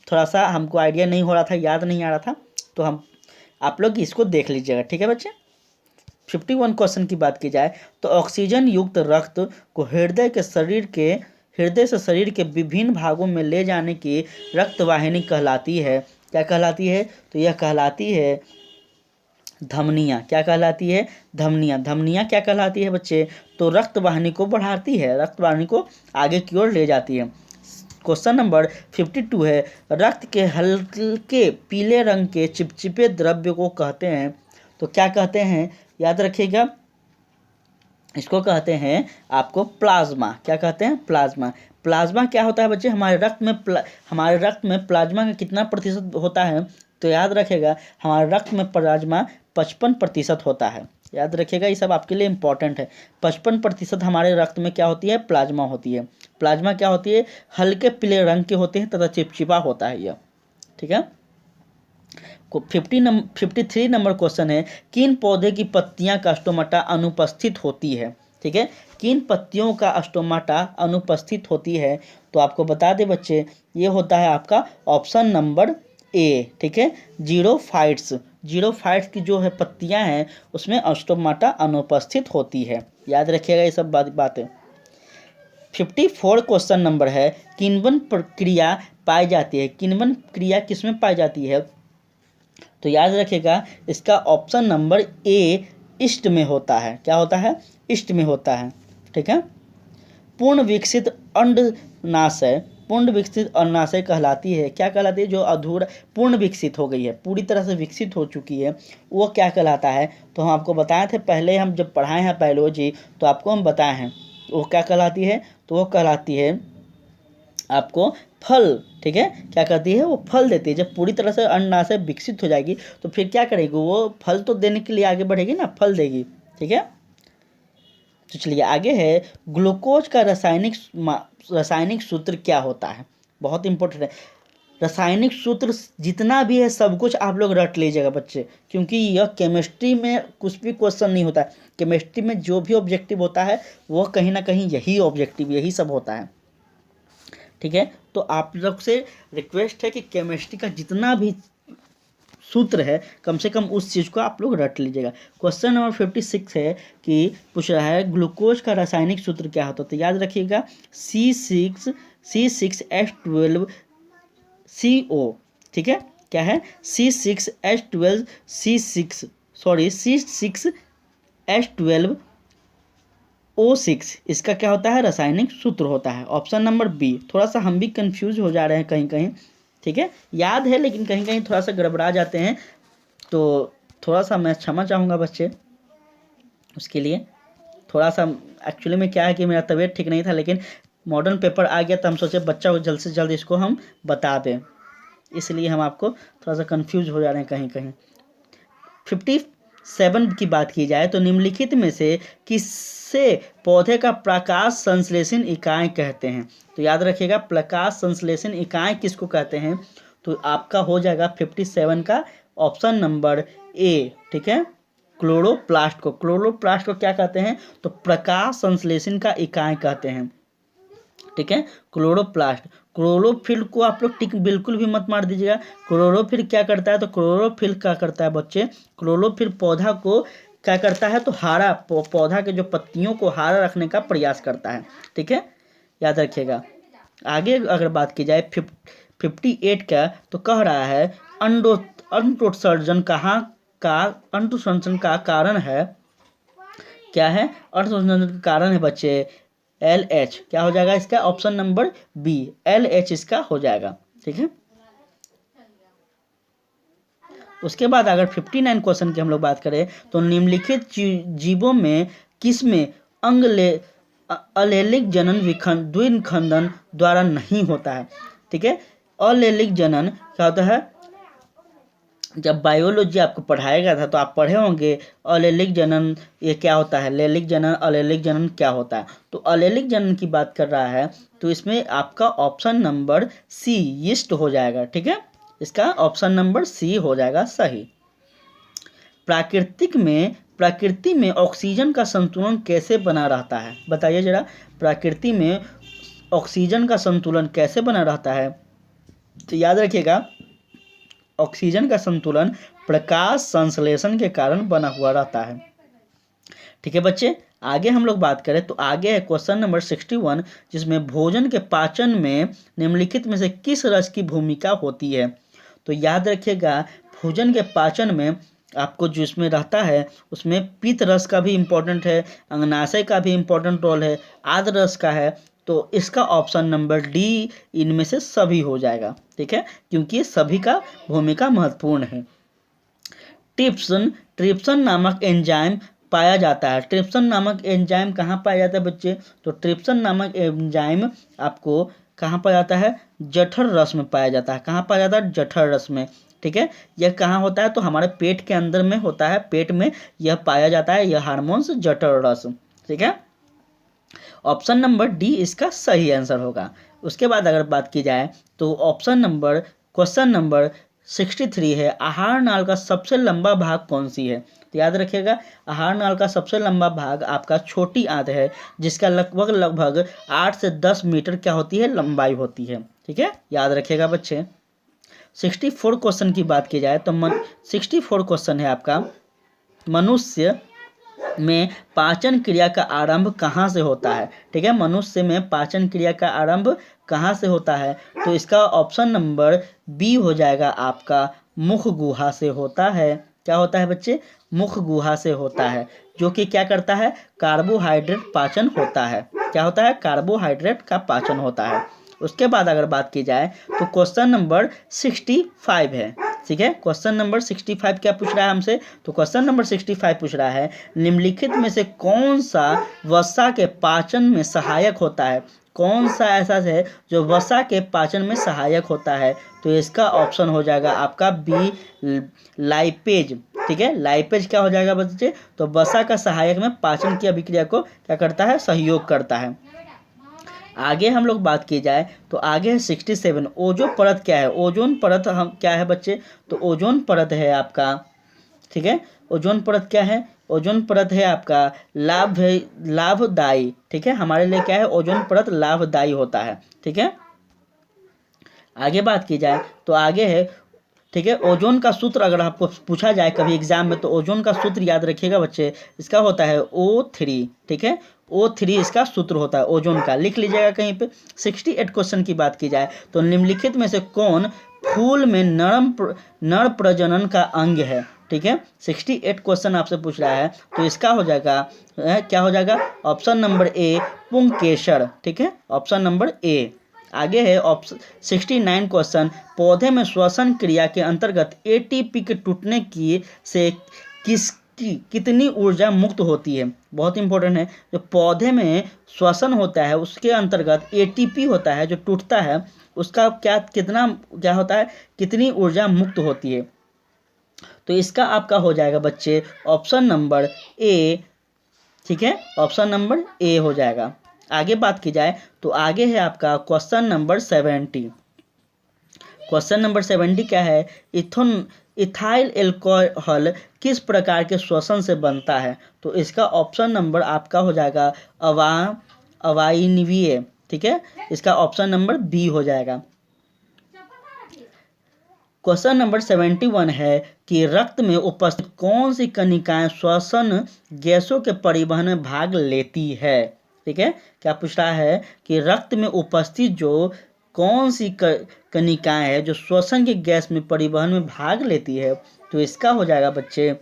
थोड़ा सा हमको आइडिया नहीं हो रहा था, याद नहीं आ रहा था, तो हम आप लोग इसको देख लीजिएगा। ठीक है बच्चे, 51 क्वेश्चन की बात की जाए तो ऑक्सीजन युक्त रक्त को हृदय से शरीर के विभिन्न भागों में ले जाने की रक्तवाहिनी कहलाती है। क्या कहलाती है, तो यह कहलाती है धमनियाँ। क्या कहलाती है, धमनियाँ। धमनियाँ क्या कहलाती है बच्चे, तो रक्तवाहिनी को बढ़ाती है, रक्तवाहिनी को आगे की ओर ले जाती है। क्वेश्चन नंबर 52 है, रक्त के हल्के पीले रंग के चिपचिपे द्रव्य को कहते हैं। तो क्या कहते हैं, याद रखिएगा, इसको कहते हैं आपको प्लाज्मा। क्या कहते हैं, प्लाज्मा। प्लाज्मा क्या होता है बच्चे, हमारे रक्त में प्लाज्मा का कितना प्रतिशत होता है, तो याद रखिएगा हमारे रक्त में प्लाज्मा 55% होता है। याद रखिएगा, ये सब आपके लिए इंपॉर्टेंट है। 55% हमारे रक्त में क्या होती है, प्लाज्मा होती है। प्लाज्मा क्या होती है, हल्के पीले रंग के होते हैं तथा चिपचिपा होता है यह। ठीक है, 53 नंबर क्वेश्चन है, किन पौधे की पत्तियां का स्टोमाटा अनुपस्थित होती है। ठीक है, किन पत्तियों का स्टोमाटा अनुपस्थित होती है, तो आपको बता दें बच्चे, ये होता है आपका ऑप्शन नंबर ए। ठीक है, जीरोफाइट्स की जो है पत्तियां हैं उसमें स्टोमाटा अनुपस्थित होती है। याद रखिएगा ये सब बातें। 54 क्वेश्चन नंबर है, किण्वन प्रक्रिया पाई जाती है। किण्वन क्रिया किसमें पाई जाती है, तो याद रखिएगा इसका ऑप्शन नंबर ए ईस्ट में होता है। क्या होता है, ईस्ट में होता है। ठीक है, पूर्ण विकसित अंडाशय कहलाती है। क्या कहलाती है, जो अधूरा पूर्ण विकसित हो गई है, पूरी तरह से विकसित हो चुकी है, वो क्या कहलाता है, तो हम आपको बताए थे पहले, हम जब पढ़ाए हैं बायोलॉजी तो आपको हम बताए हैं वो क्या कहलाती है, तो वो कहलाती है आपको फल। ठीक है, क्या कहती है, वो फल देती है। जब पूरी तरह से अंडाशय विकसित हो जाएगी तो फिर क्या करेगी, वो फल तो देने के लिए आगे बढ़ेगी ना, फल देगी। ठीक है, तो चलिए आगे है, ग्लूकोज का रासायनिक सूत्र क्या होता है। बहुत इंपॉर्टेंट है, रासायनिक सूत्र जितना भी है सब कुछ आप लोग रट लीजिएगा बच्चे, क्योंकि यह केमिस्ट्री में कुछ भी क्वेश्चन नहीं होता है। केमिस्ट्री में जो भी ऑब्जेक्टिव होता है वो कहीं ना कहीं यही ऑब्जेक्टिव, यही सब होता है। ठीक है, तो आप लोग से रिक्वेस्ट है कि केमिस्ट्री का जितना भी सूत्र है कम से कम उस चीज़ को आप लोग रट लीजिएगा। क्वेश्चन नंबर 56 है कि पूछ रहा है ग्लूकोज का रासायनिक सूत्र क्या होता है। तो याद रखिएगा C6H12CO। ठीक है, क्या है, C6H12O6, इसका क्या होता है, रासायनिक सूत्र होता है। Option number B. थोड़ा सा हम भी कंफ्यूज हो जा रहे हैं कहीं कहीं। ठीक है, याद है लेकिन कहीं कहीं थोड़ा सा गड़बड़ा जाते हैं, तो थोड़ा सा मैं क्षमा चाहूँगा बच्चे उसके लिए। थोड़ा सा एक्चुअली में क्या है कि मेरा तबीयत ठीक नहीं था, लेकिन मॉडर्न पेपर आ गया तो हम सोचे बच्चा को जल्द से जल्द इसको हम बता दें, इसलिए हम आपको थोड़ा सा कंफ्यूज हो जा रहे हैं कहीं कहीं। 7 की बात की जाए तो निम्नलिखित में से किससे पौधे का प्रकाश संश्लेषण इकाई कहते हैं? तो याद रखिएगा, प्रकाश संश्लेषण इकाई किसको कहते हैं? तो आपका हो जाएगा 57 का ऑप्शन नंबर ए। ठीक है, क्लोरोप्लास्ट को क्या कहते हैं? तो प्रकाश संश्लेषण का इकाई कहते हैं। ठीक है, क्लोरोप्लास्ट। क्लोरोफिल को आप लोग टिक बिल्कुल भी मत मार दीजिएगा। क्लोरोफिल क्या करता है? तो क्लोरोफिल क्या करता है बच्चे? क्लोरोफिल पौधा को क्या करता है? तो हरा, पौधा के जो पत्तियों को हरा रखने का प्रयास करता है। ठीक है, याद रखिएगा। आगे अगर बात की जाए 58 का, तो कह रहा है अंडोत्सर्जन अंडोत्सर्जन का कारण है, क्या है? अंडोत्सर्जन का कारण है बच्चे LH। क्या हो जाएगा इसका? ऑप्शन नंबर बी, LH इसका हो जाएगा। ठीक है, उसके बाद अगर 59 क्वेश्चन की हम लोग बात करें तो निम्नलिखित जीवों में किस में अलेलिक जनन द्विखंडन द्वारा नहीं होता है? ठीक है, अलेलिक जनन क्या होता है? जब बायोलॉजी आपको पढ़ाया गया था तो आप पढ़े होंगे अलेलिक जनन ये क्या होता है, लेलिक जनन, अलेलिक जनन क्या होता है। तो अलेलिक जनन की बात कर रहा है तो इसमें आपका ऑप्शन नंबर सी यीस्ट हो जाएगा। ठीक है, इसका ऑप्शन नंबर सी हो जाएगा सही। प्रकृति में ऑक्सीजन का संतुलन कैसे बना रहता है? बताइए जरा, प्रकृति में ऑक्सीजन का संतुलन कैसे बना रहता है? तो याद रखिएगा, ऑक्सीजन का संतुलन प्रकाश संश्लेषण के कारण बना हुआ रहता है। ठीक है बच्चे, आगे हम लोग बात करें तो आगे है क्वेश्चन नंबर 61, जिसमें भोजन के पाचन में निम्नलिखित में से किस रस की भूमिका होती है? तो याद रखिएगा, भोजन के पाचन में आपको जो इसमें रहता है उसमें पित्त रस का भी इम्पोर्टेंट है, अग्नाशय का भी इम्पोर्टेंट रोल है, आद्र रस का है। तो इसका ऑप्शन नंबर डी इनमें से सभी हो जाएगा। ठीक है, क्योंकि ये सभी का भूमिका महत्वपूर्ण है। ट्रिप्सन नामक एंजाइम पाया जाता है। ट्रिप्सन नामक एंजाइम कहाँ पाया जाता है बच्चे? तो ट्रिप्सन नामक एंजाइम आपको कहाँ पाया जाता है? जठर रस में पाया जाता है। कहाँ पाया जाता है? जठर रस में। ठीक है, यह कहाँ होता है? तो हमारे पेट के अंदर में होता है, पेट में यह पाया जाता है, यह हार्मोन्स जठर रस। ठीक है, ऑप्शन नंबर डी इसका सही आंसर होगा। उसके बाद अगर बात की जाए तो क्वेश्चन नंबर 63 है, आहार नाल का सबसे लंबा भाग कौन सी है? तो याद रखिएगा, आहार नाल का सबसे लंबा भाग आपका छोटी आंत है, जिसका लगभग 8 से 10 मीटर क्या होती है? लंबाई होती है। ठीक है, याद रखिएगा बच्चे। 64 क्वेश्चन की बात की जाए तो 64 क्वेश्चन है आपका, मनुष्य में पाचन क्रिया का आरंभ कहाँ से होता है? ठीक है, मनुष्य में पाचन क्रिया का आरंभ कहाँ से होता है? तो इसका ऑप्शन नंबर बी हो जाएगा आपका, मुख गुहा से होता है। क्या होता है बच्चे? मुख गुहा से होता है, जो कि क्या करता है? कार्बोहाइड्रेट पाचन होता है। क्या होता है? कार्बोहाइड्रेट का पाचन होता है। उसके बाद अगर बात की जाए तो क्वेश्चन नंबर 65 है। ठीक है, क्वेश्चन नंबर 65 क्या पूछ रहा है हमसे? तो क्वेश्चन नंबर 65 पूछ रहा है, निम्नलिखित में से कौन सा वसा के पाचन में सहायक होता है? कौन सा ऐसा है जो वसा के पाचन में सहायक होता है? तो इसका ऑप्शन हो जाएगा आपका बी, लाइपेज। ठीक है, लाइपेज क्या हो जाएगा बच्चे? तो वसा का सहायक में पाचन की अभिक्रिया को क्या करता है? सहयोग करता है। आगे हम लोग बात की जाए तो आगे है 67, ओजोन परत क्या है? ओजोन परत हम क्या है बच्चे? तो ओजोन परत है आपका, ठीक है, ओजोन परत क्या है? ओजोन परत है आपका लाभदायी। ठीक है, हमारे लिए क्या है? ओजोन परत लाभदायी होता है। ठीक है, आगे बात की जाए तो आगे है, ठीक है, ओजोन का सूत्र अगर आपको पूछा जाए कभी एग्जाम में तो ओजोन का सूत्र याद रखिएगा बच्चे, इसका होता है O3। ठीक है, O3 इसका सूत्र होता है ओजोन का, लिख लीजिएगा कहीं पे। 68 क्वेश्चन की बात की जाए तो निम्नलिखित में से कौन फूल में नर प्रजनन का अंग है? ठीक है, 68 क्वेश्चन आपसे पूछ रहा है तो इसका हो जाएगा क्या हो जाएगा? ऑप्शन नंबर ए, पुंकेसर। ठीक है, ऑप्शन नंबर ए। आगे है ऑप्शन 69 क्वेश्चन, पौधे में श्वसन क्रिया के अंतर्गत ATP के टूटने की से कितनी ऊर्जा मुक्त होती है? बहुत इंपॉर्टेंट है, जो पौधे में श्वसन होता है उसके अंतर्गत ATP होता है जो टूटता है, उसका क्या होता है? कितनी ऊर्जा मुक्त होती है? तो इसका आपका हो जाएगा बच्चे ऑप्शन नंबर ए। ठीक है, ऑप्शन नंबर ए हो जाएगा। आगे बात की जाए तो आगे है आपका क्वेश्चन नंबर 70। क्वेश्चन नंबर 70 क्या है, इथाइल एल्कोहल किस प्रकार के श्वसन से बनता है? तो इसका ऑप्शन नंबर आपका हो जाएगा अवायवीय। ठीक है, इसका ऑप्शन नंबर बी हो जाएगा। क्वेश्चन नंबर 71 है कि रक्त में उपस्थित कौन सी कणिकाएं श्वसन गैसों के परिवहन में भाग लेती है? ठीक है, क्या पूछ रहा है कि रक्त में उपस्थित जो कौन सी कणिकाएं है जो श्वसन के गैस में परिवहन में भाग लेती है? तो इसका हो जाएगा बच्चे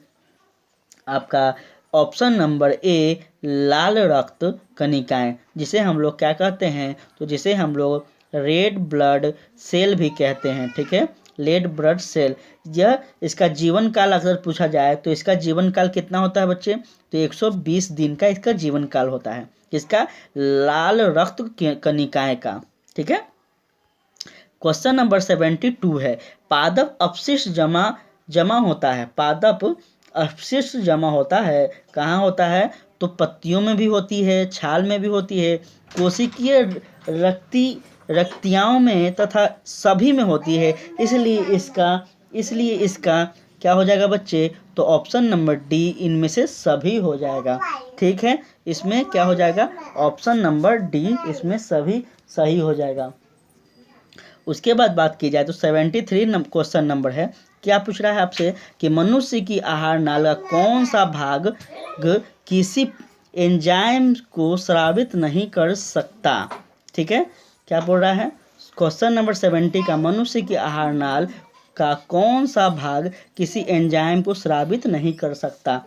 आपका ऑप्शन नंबर ए लाल रक्त कणिकाएं, जिसे हम लोग क्या कहते हैं? तो जिसे हम लोग रेड ब्लड सेल भी कहते हैं। ठीक है, रेड ब्लड सेल। यह इसका जीवन काल अगर पूछा जाए तो इसका जीवन काल कितना होता है बच्चे? तो 120 दिन का इसका जीवन काल होता है, इसका लाल रक्त कणिकाएं का। ठीक है, क्वेश्चन नंबर 72 है पादप अपशिष्ट जमा होता है। पादप अपशिष्ट जमा होता है कहाँ होता है? तो पत्तियों में भी होती है, छाल में भी होती है, कोशिकीय रक्तियाओं में तथा सभी में होती है। इसलिए इसका क्या हो जाएगा बच्चे? तो ऑप्शन नंबर डी इनमें से सभी हो जाएगा। ठीक है, इसमें क्या हो जाएगा? ऑप्शन नंबर डी इसमें सभी सही हो जाएगा। उसके बाद बात की जाए तो 73 क्वेश्चन नंबर है, क्या पूछ रहा है आपसे कि मनुष्य की आहार नाल का कौन सा भाग किसी एंजाइम को स्रावित नहीं कर सकता? ठीक है, क्या बोल रहा है? क्वेश्चन नंबर 70 का मनुष्य की आहार नाल का कौन सा भाग किसी एंजाइम को स्रावित नहीं कर सकता?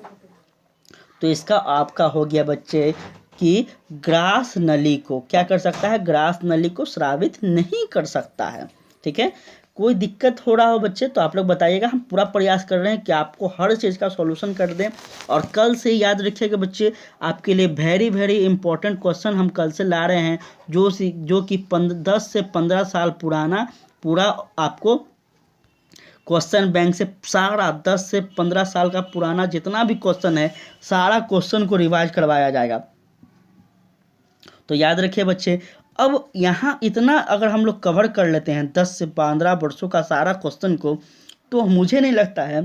तो इसका आपका हो गया बच्चे कि ग्रास नली को क्या कर सकता है? ग्रास नली को स्रावित नहीं कर सकता है। ठीक है, कोई दिक्कत हो रहा हो बच्चे तो आप लोग बताइएगा, हम पूरा प्रयास कर रहे हैं कि आपको हर चीज़ का सॉल्यूशन कर दें। और कल से याद रखिएगा बच्चे, आपके लिए वेरी वेरी इंपॉर्टेंट क्वेश्चन हम कल से ला रहे हैं, जो कि 10 से 15 साल पुराना पूरा आपको क्वेश्चन बैंक से सारा 10 से 15 साल का पुराना जितना भी क्वेश्चन है सारा क्वेश्चन को रिवाइज करवाया जाएगा। तो याद रखिए बच्चे, अब यहाँ इतना अगर हम लोग कवर कर लेते हैं 10 से 15 वर्षों का सारा क्वेश्चन को, तो मुझे नहीं लगता है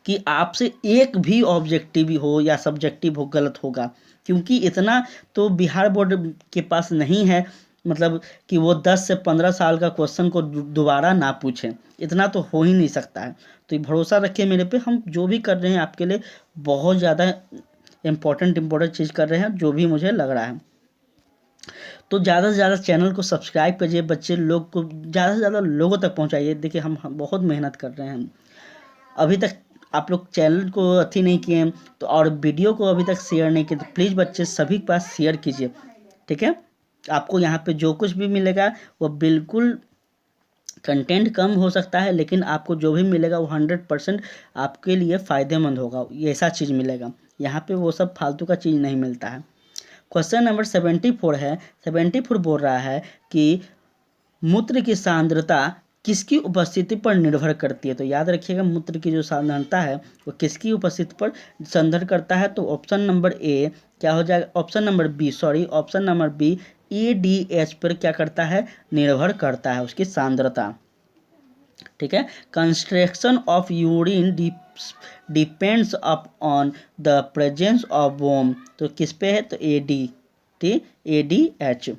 कि आपसे एक भी ऑब्जेक्टिव हो या सब्जेक्टिव हो गलत होगा, क्योंकि इतना तो बिहार बोर्ड के पास नहीं है, मतलब कि वो 10 से 15 साल का क्वेश्चन को दोबारा ना पूछें, इतना तो हो ही नहीं सकता है। तो भरोसा रखिए मेरे पे, हम जो भी कर रहे हैं आपके लिए बहुत ज़्यादा इम्पोर्टेंट चीज़ कर रहे हैं, जो भी मुझे लग रहा है। तो ज़्यादा से ज़्यादा चैनल को सब्सक्राइब करिए बच्चे, लोग को ज़्यादा से ज़्यादा लोगों तक पहुंचाइए। देखिए हम बहुत मेहनत कर रहे हैं, अभी तक आप लोग चैनल को अथी नहीं किए तो, और वीडियो को अभी तक शेयर नहीं किए तो प्लीज़ बच्चे सभी के पास शेयर कीजिए। ठीक है, आपको यहाँ पे जो कुछ भी मिलेगा वो बिल्कुल कंटेंट कम हो सकता है, लेकिन आपको जो भी मिलेगा वो 100% आपके लिए फ़ायदेमंद होगा, ये ऐसा चीज़ मिलेगा। यहाँ पे वो सब फालतू का चीज़ नहीं मिलता है। क्वेश्चन नंबर 74 है, 74 बोल रहा है कि मूत्र की सांद्रता किसकी उपस्थिति पर निर्भर करती है? तो याद रखिएगा, मूत्र की जो सांद्रता है वो किसकी उपस्थिति पर निर्भर करता है? तो ऑप्शन नंबर ए क्या हो जाएगा? ऑप्शन नंबर बी EDH पर क्या करता है? निर्भर करता है, उसकी सांद्रता। ठीक है, construction of urine depends upon the presence of womb, तो किस पे है? तो ADH।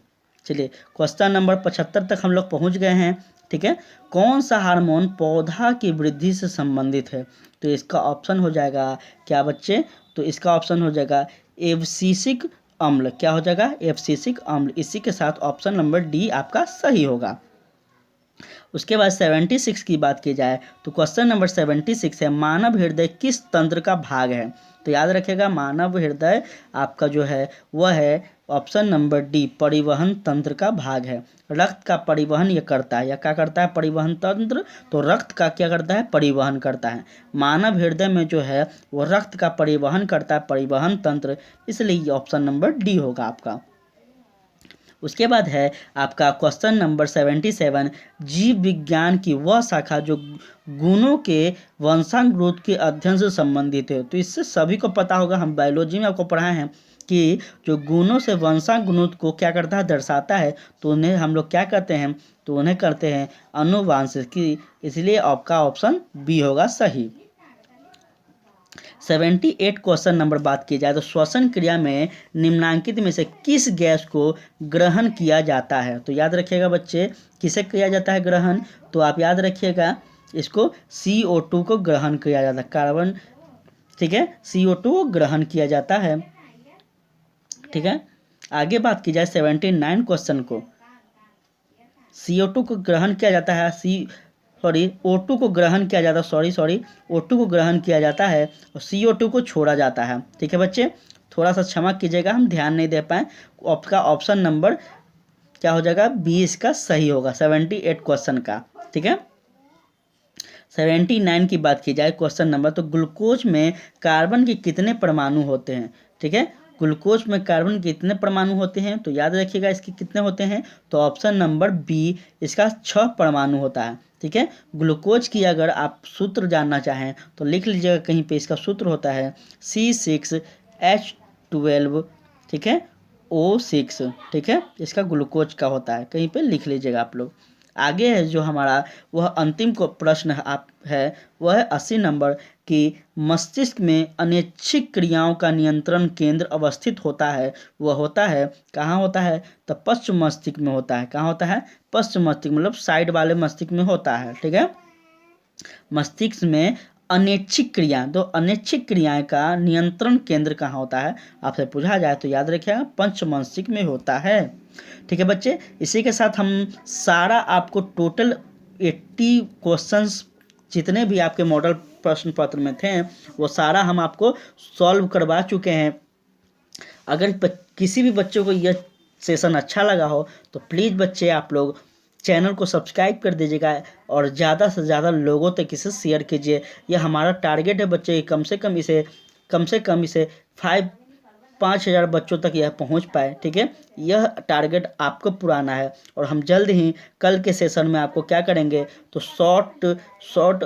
चलिए क्वेश्चन नंबर 75 तक हम लोग पहुंच गए हैं। ठीक है, कौन सा हार्मोन पौधा की वृद्धि से संबंधित है? तो इसका ऑप्शन हो जाएगा क्या बच्चे? तो इसका ऑप्शन हो जाएगा एब्सिसिक अम्ल। क्या हो जाएगा? एब्सिसिक अम्ल। इसी के साथ ऑप्शन नंबर डी आपका सही होगा। उसके बाद 76 की बात की जाए तो क्वेश्चन नंबर 76 है, मानव हृदय किस तंत्र का भाग है? तो याद रखिएगा, मानव हृदय आपका जो है वह है ऑप्शन नंबर डी, परिवहन तंत्र का भाग है। रक्त का परिवहन ये करता है, या क्या करता है? परिवहन तंत्र। तो रक्त का क्या करता है? परिवहन करता है। मानव हृदय में जो है वो रक्त का परिवहन करता है, परिवहन तंत्र, इसलिए ऑप्शन नंबर डी होगा आपका। उसके बाद है आपका क्वेश्चन नंबर 77, जीव विज्ञान की वह शाखा जो गुणों के वंशानुक्रोध के अध्ययन से संबंधित है। तो इससे सभी को पता होगा, हम बायोलॉजी में आपको पढ़ाए हैं कि जो गुणों से वंशानुक्रोध को क्या करता है, दर्शाता है, तो उन्हें हम लोग क्या करते हैं, तो उन्हें करते हैं अनुवांशिकी। इसलिए आपका ऑप्शन बी होगा सही। 78 क्वेश्चन नंबर बात की जाए तो श्वसन क्रिया में निम्नांकित में से किस गैस को ग्रहण किया जाता है। तो याद रखिएगा बच्चे, किसे किया जाता है ग्रहण, तो आप याद रखिएगा इसको CO2 को ग्रहण किया जाता है, कार्बन, ठीक है, CO2 को ग्रहण किया जाता है, ठीक है। आगे बात की जाए 79 क्वेश्चन को, CO2 को ग्रहण किया जाता है, O2 को ग्रहण किया जाता है, O2 को ग्रहण किया जाता है और CO2 को छोड़ा जाता है, ठीक है बच्चे। थोड़ा सा क्षमा कीजिएगा, हम ध्यान नहीं दे पाए। आपका ऑप्शन नंबर क्या हो जाएगा, बी इसका सही होगा 78 क्वेश्चन का, ठीक है। 79 की बात की जाए क्वेश्चन नंबर, तो ग्लूकोज में कार्बन के कितने परमाणु होते हैं, ठीक है। ग्लूकोज में कार्बन के कितने परमाणु होते हैं, तो याद रखिएगा इसके कितने होते हैं, तो ऑप्शन नंबर बी इसका 6 परमाणु होता है, ठीक है। ग्लूकोज की अगर आप सूत्र जानना चाहें तो लिख लीजिएगा कहीं पे, इसका सूत्र होता है C6H12, ठीक है, O6, ठीक है, इसका ग्लूकोज का होता है, कहीं पे लिख लीजिएगा आप लोग। आगे है जो हमारा वह अंतिम को प्रश्न है वह है 80 नंबर कि मस्तिष्क में अनैच्छिक क्रियाओं का नियंत्रण केंद्र अवस्थित होता है, वह होता है कहाँ होता है, तो पश्च मस्तिष्क में होता है। कहाँ होता है, पश्च मस्तिष्क, मतलब साइड वाले मस्तिष्क में होता है, ठीक है। मस्तिष्क में अनैच्छिक क्रिया, तो अनैच्छिक क्रियाएं का नियंत्रण केंद्र कहाँ होता है, आपसे पूछा जाए तो याद रखिएगा पंच मस्तिष्क में होता है, ठीक है बच्चे। इसी के साथ हम सारा आपको टोटल 80 क्वेश्चंस जितने भी आपके मॉडल प्रश्न पत्र में थे वो सारा हम आपको सॉल्व करवा चुके हैं। अगर किसी भी बच्चे को यह सेशन अच्छा लगा हो तो प्लीज़ बच्चे आप लोग चैनल को सब्सक्राइब कर दीजिएगा और ज़्यादा से ज़्यादा लोगों तक इसे शेयर कीजिए। यह हमारा टारगेट है बच्चे, कम से कम इसे 5,000 बच्चों तक यह पहुंच पाए, ठीक है। यह टारगेट आपको पुराना है और हम जल्द ही कल के सेशन में आपको क्या करेंगे, तो शॉर्ट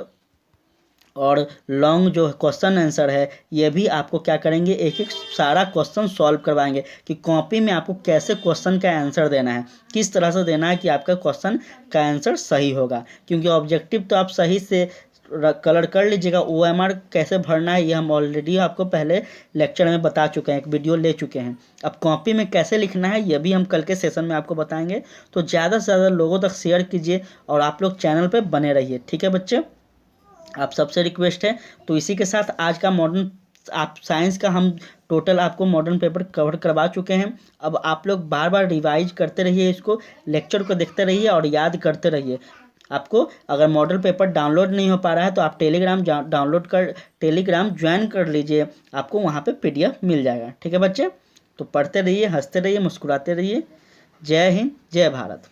और लॉन्ग जो क्वेश्चन आंसर है ये भी आपको क्या करेंगे, एक एक सारा क्वेश्चन सॉल्व करवाएंगे कि कॉपी में आपको कैसे क्वेश्चन का आंसर देना है, किस तरह से देना है कि आपका क्वेश्चन का आंसर सही होगा। क्योंकि ऑब्जेक्टिव तो आप सही से कलर कर लीजिएगा, OMR कैसे भरना है ये हम ऑलरेडी आपको पहले लेक्चर में बता चुके हैं, एक वीडियो ले चुके हैं। अब कॉपी में कैसे लिखना है ये भी हम कल के सेशन में आपको बताएंगे। तो ज़्यादा से ज़्यादा लोगों तक शेयर कीजिए और आप लोग चैनल पर बने रहिए, ठीक है बच्चे, आप सबसे रिक्वेस्ट है। तो इसी के साथ आज का मॉडर्न साइंस का हम टोटल आपको मॉडर्न पेपर कवर करवा चुके हैं। अब आप लोग बार बार रिवाइज करते रहिए, इसको लेक्चर को देखते रहिए और याद करते रहिए। आपको अगर मॉडल पेपर डाउनलोड नहीं हो पा रहा है तो आप टेलीग्राम ज्वाइन कर लीजिए, आपको वहाँ पे PDF मिल जाएगा, ठीक है बच्चे। तो पढ़ते रहिए, हंसते रहिए, मुस्कुराते रहिए। जय हिंद, जय भारत।